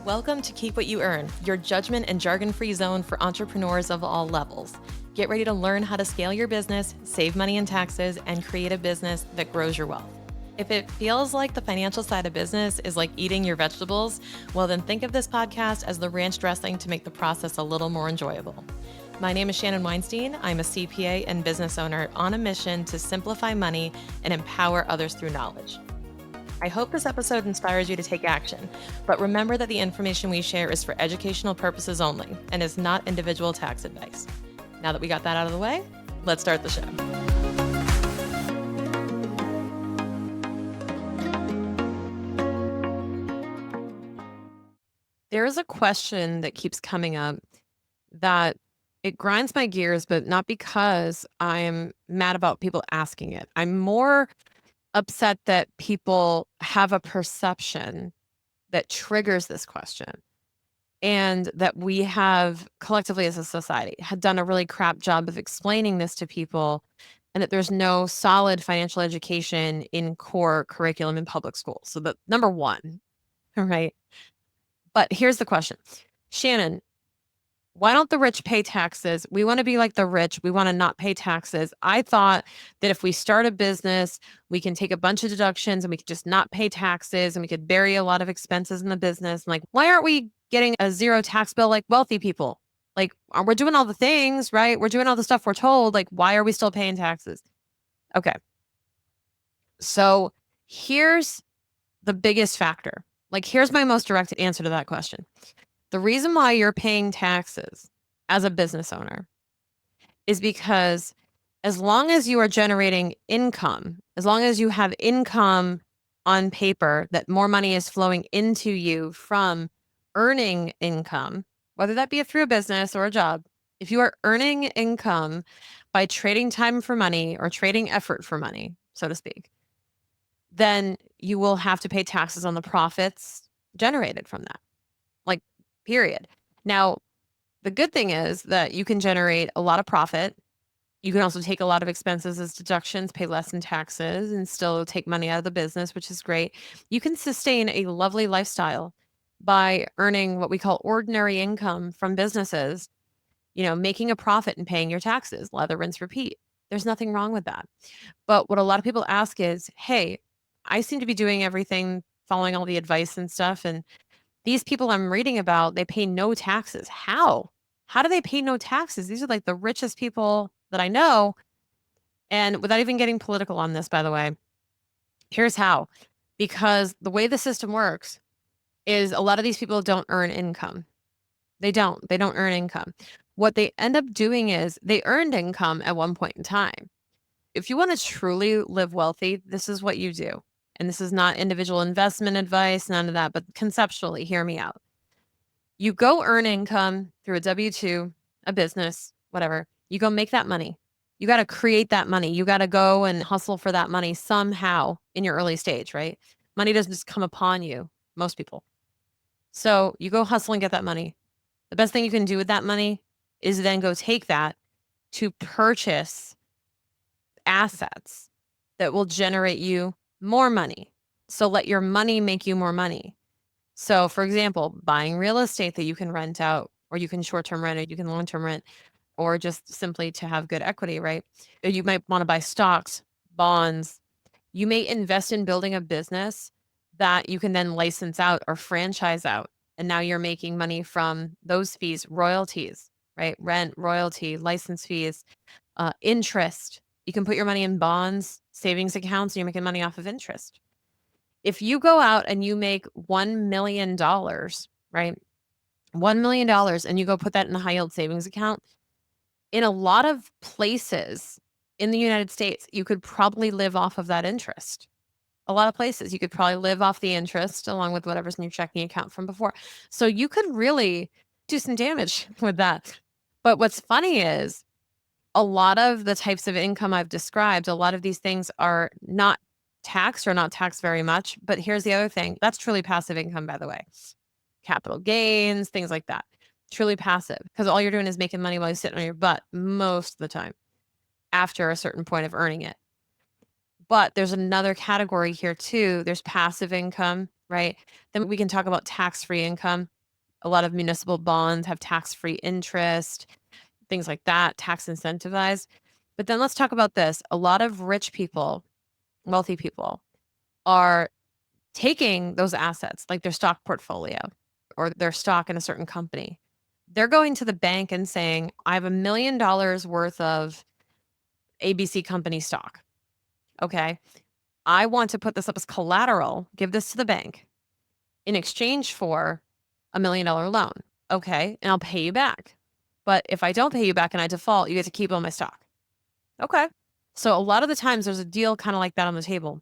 Welcome to Keep What You Earn, your judgment and jargon-free zone for entrepreneurs of all levels. Get ready to learn how to scale your business, save money in taxes, and create a business that grows your wealth. If it feels like the financial side of business is like eating your vegetables, well, then think of this podcast as the ranch dressing to make the process a little more enjoyable. My name is Shannon Weinstein. I'm a CPA and business owner on a mission to simplify money and empower others through knowledge. I hope this episode inspires you to take action, but remember that the information we share is for educational purposes only and is not individual tax advice. Now that we got that out of the way, let's start the show. There is a question that keeps coming up that it grinds my gears, but not because I'm mad about people asking it. I'm more upset that people have a perception that triggers this question and that we have collectively as a society had done a really crap job of explaining this to people and that there's no solid financial education in core curriculum in public schools. So that number one, right? But here's the question. Shannon, why don't the rich pay taxes? We want to be like the rich. We want to not pay taxes. I thought that if we start a business, we can take a bunch of deductions and we could just not pay taxes and we could bury a lot of expenses in the business. And like, why aren't we getting a zero tax bill like wealthy people? Like, we're doing all the things, right? We're doing all the stuff we're told. Like, why are we still paying taxes? Okay. So here's the biggest factor. Like, here's my most direct answer to that question. The reason why you're paying taxes as a business owner is because as long as you are generating income, as long as you have income on paper, that more money is flowing into you from earning income, whether that be through a business or a job, if you are earning income by trading time for money or trading effort for money, so to speak, then you will have to pay taxes on the profits generated from that. Like, period. Now, the good thing is that you can generate a lot of profit. You can also take a lot of expenses as deductions, pay less in taxes, and still take money out of the business, which is great. You can sustain a lovely lifestyle by earning what we call ordinary income from businesses, making a profit and paying your taxes, lather, rinse, repeat. There's nothing wrong with that. But what a lot of people ask is, hey, I seem to be doing everything, following all the advice and stuff, and these people I'm reading about, they pay no taxes. How? How do they pay no taxes? These are like the richest people that I know. And without even getting political on this, by the way, here's how. Because the way the system works is a lot of these people don't earn income. They don't. They don't earn income. What they end up doing is they earned income at one point in time. If you want to truly live wealthy, this is what you do. And this is not individual investment advice, none of that, but conceptually, hear me out. You go earn income through a W-2, a business, whatever. You go make that money. You got to create that money. You got to go and hustle for that money somehow in your early stage, right? Money doesn't just come upon you, most people. So you go hustle and get that money. The best thing you can do with that money is then go take that to purchase assets that will generate you more money. So let your money make you more money. So, for example, buying real estate that you can rent out, or you can short-term rent, or you can long-term rent, or just simply to have good equity, right? Or you might want to buy stocks, bonds. You may invest in building a business that you can then license out or franchise out. And now you're making money from those fees, royalties, right? Rent, royalty, license fees, interest. You can put your money in bonds, savings accounts, and you're making money off of interest. If you go out and you make $1 million, right? $1 million and you go put that in a high yield savings account, in a lot of places in the United States, you could probably live off of that interest. A lot of places you could probably live off the interest along with whatever's in your checking account from before. So you could really do some damage with that. But what's funny is a lot of the types of income I've described, a lot of these things are not taxed or not taxed very much. But here's the other thing. That's truly passive income, by the way. Capital gains, things like that. Truly passive, because all you're doing is making money while you're sitting on your butt most of the time after a certain point of earning it. But there's another category here too. There's passive income right? Then we can talk about tax-free income. A lot of municipal bonds have tax-free interest, things like that, tax incentivized. But then let's talk about this. A lot of rich people, wealthy people, are taking those assets, like their stock portfolio or their stock in a certain company. They're going to the bank and saying, I have $1 million worth of ABC company stock. Okay. I want to put this up as collateral, give this to the bank in exchange for $1 million loan. Okay. And I'll pay you back. But if I don't pay you back and I default, you get to keep all my stock. Okay. So a lot of the times there's a deal kind of like that on the table.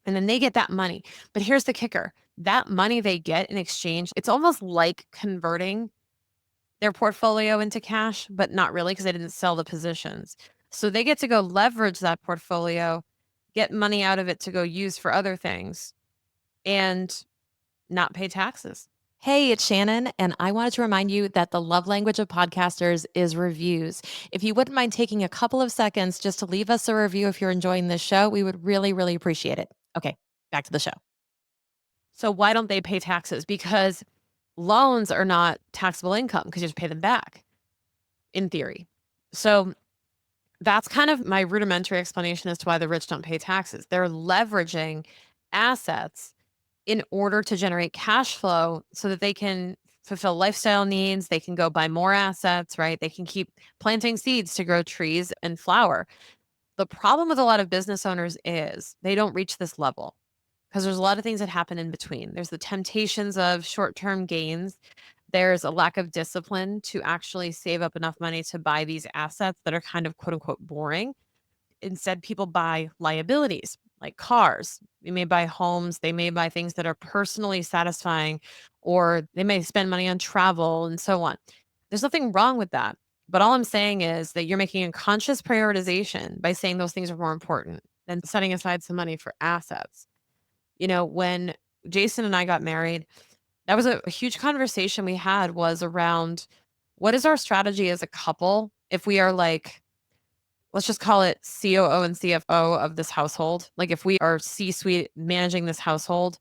And then they get that money. But here's the kicker. That money they get in exchange, it's almost like converting their portfolio into cash, but not really because they didn't sell the positions. So they get to go leverage that portfolio, get money out of it to go use for other things and not pay taxes. Hey, it's Shannon, and I wanted to remind you that the love language of podcasters is reviews. If you wouldn't mind taking a couple of seconds just to leave us a review if you're enjoying this show, we would really, really appreciate it. Okay, back to the show. So why don't they pay taxes? Because loans are not taxable income because you just pay them back in theory. So that's kind of my rudimentary explanation as to why the rich don't pay taxes. They're leveraging assets in order to generate cash flow so that they can fulfill lifestyle needs. They can go buy more assets, right? They can keep planting seeds to grow trees and flower. The problem with a lot of business owners is they don't reach this level because there's a lot of things that happen in between. There's the temptations of short term gains. There's a lack of discipline to actually save up enough money to buy these assets that are kind of quote unquote boring. Instead, people buy liabilities like cars. They may buy homes. They may buy things that are personally satisfying, or they may spend money on travel and so on. There's nothing wrong with that. But all I'm saying is that you're making a conscious prioritization by saying those things are more important than setting aside some money for assets. When Jason and I got married, that was a huge conversation we had was around what is our strategy as a couple if we are like, let's just call it COO and CFO of this household. Like if we are C-suite managing this household,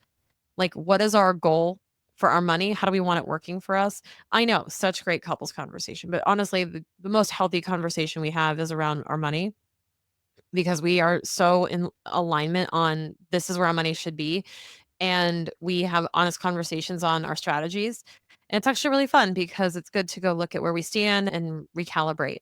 like what is our goal for our money? How do we want it working for us? I know, such great couples conversation, but honestly, the most healthy conversation we have is around our money because we are so in alignment on this is where our money should be and we have honest conversations on our strategies. And it's actually really fun because it's good to go look at where we stand and recalibrate.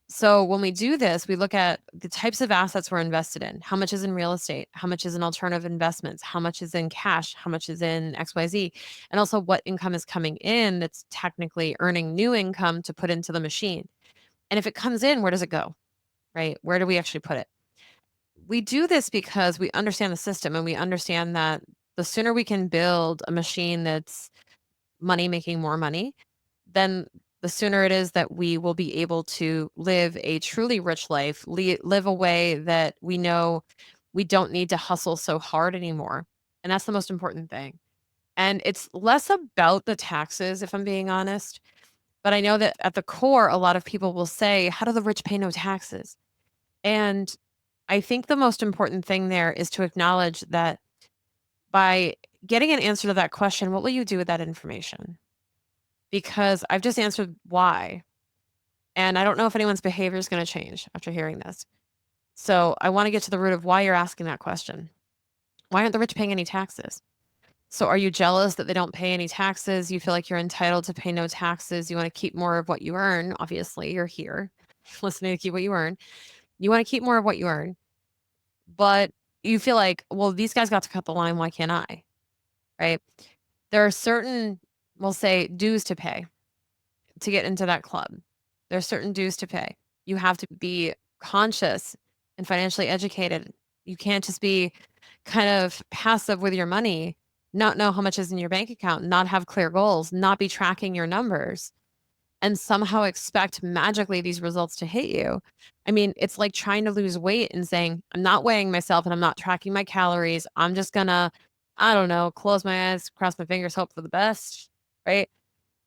So when we do this, we look at the types of assets we're invested in. How much is in real estate? How much is in alternative investments? How much is in cash? How much is in XYZ? And also what income is coming in that's technically earning new income to put into the machine. And if it comes in, where does it go? Right? Where do we actually put it? We do this because we understand the system and we understand that the sooner we can build a machine that's money making more money, then the sooner it is that we will be able to live a truly rich life, live a way that we know we don't need to hustle so hard anymore. And that's the most important thing. And it's less about the taxes, if I'm being honest. But I know that at the core, a lot of people will say, how do the rich pay no taxes? And I think the most important thing there is to acknowledge that by getting an answer to that question, what will you do with that information? Because I've just answered why. And I don't know if anyone's behavior is going to change after hearing this. So I want to get to the root of why you're asking that question. Why aren't the rich paying any taxes? So are you jealous that they don't pay any taxes? You feel like you're entitled to pay no taxes. You want to keep more of what you earn. Obviously, you're here listening to keep what you earn. You want to keep more of what you earn. But you feel like, well, these guys got to cut the line. Why can't I? Right? There are certain, we'll say, dues to pay to get into that club. There's certain dues to pay. You have to be conscious and financially educated. You can't just be kind of passive with your money, not know how much is in your bank account, not have clear goals, not be tracking your numbers, and somehow expect magically these results to hit you. I mean, it's like trying to lose weight and saying, I'm not weighing myself and I'm not tracking my calories. I'm just gonna, I don't know, close my eyes, cross my fingers, hope for the best, right?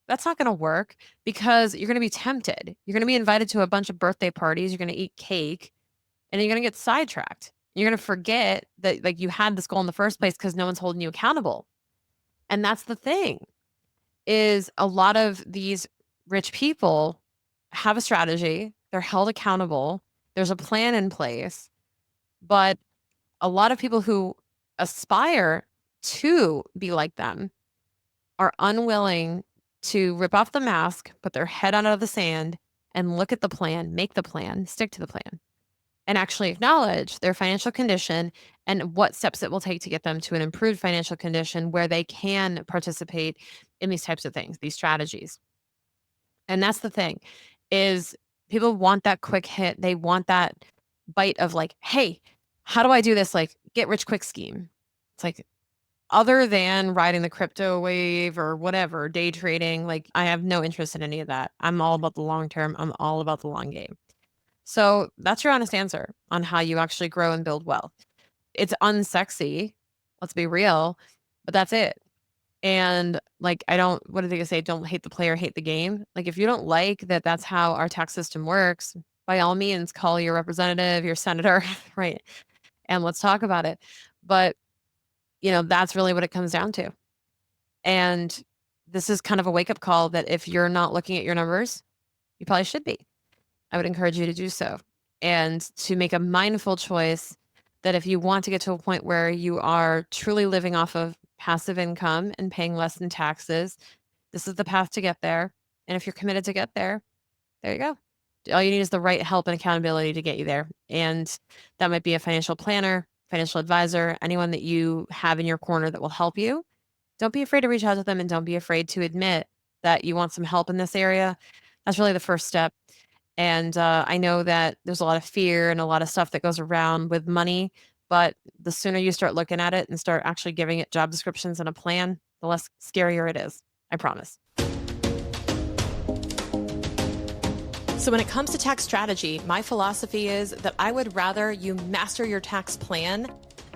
That's not gonna work because you're gonna be tempted. You're gonna be invited to a bunch of birthday parties, you're gonna eat cake, and then you're gonna get sidetracked. You're gonna forget that, like, you had this goal in the first place because no one's holding you accountable. And that's the thing, is a lot of these rich people have a strategy, they're held accountable, there's a plan in place, but a lot of people who aspire to be like them are unwilling to rip off the mask, put their head out of the sand, and look at the plan, make the plan, stick to the plan, and actually acknowledge their financial condition and what steps it will take to get them to an improved financial condition where they can participate in these types of things, these strategies. And that's the thing, is people want that quick hit. They want that bite of like, "Hey, how do I do this like get rich quick scheme?" It's like, other than riding the crypto wave or whatever, day trading, like I have no interest in any of that. I'm all about the long term. I'm all about the long game. So that's your honest answer on how you actually grow and build wealth. It's unsexy, let's be real, but that's it. And like, I don't, what do they say? Don't hate the player, hate the game. Like, if you don't like that, that's how our tax system works, by all means, call your representative, your senator, right? And let's talk about it. But, that's really what it comes down to. And this is kind of a wake up call that if you're not looking at your numbers, you probably should be. I would encourage you to do so and to make a mindful choice that if you want to get to a point where you are truly living off of passive income and paying less in taxes, this is the path to get there. And if you're committed to get there, there you go. All you need is the right help and accountability to get you there. And that might be a financial planner, financial advisor, anyone that you have in your corner that will help you. Don't be afraid to reach out to them and don't be afraid to admit that you want some help in this area. That's really the first step. And I know that there's a lot of fear and a lot of stuff that goes around with money, but the sooner you start looking at it and start actually giving it job descriptions and a plan, the less scarier it is. I promise. So when it comes to tax strategy, my philosophy is that I would rather you master your tax plan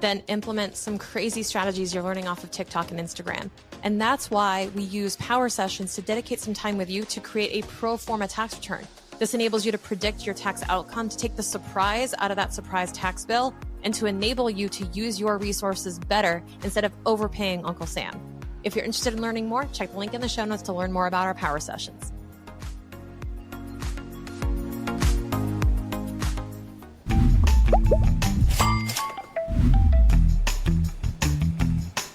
than implement some crazy strategies you're learning off of TikTok and Instagram. And that's why we use power sessions to dedicate some time with you to create a pro forma tax return. This enables you to predict your tax outcome, to take the surprise out of that surprise tax bill, and to enable you to use your resources better instead of overpaying Uncle Sam. If you're interested in learning more, check the link in the show notes to learn more about our power sessions.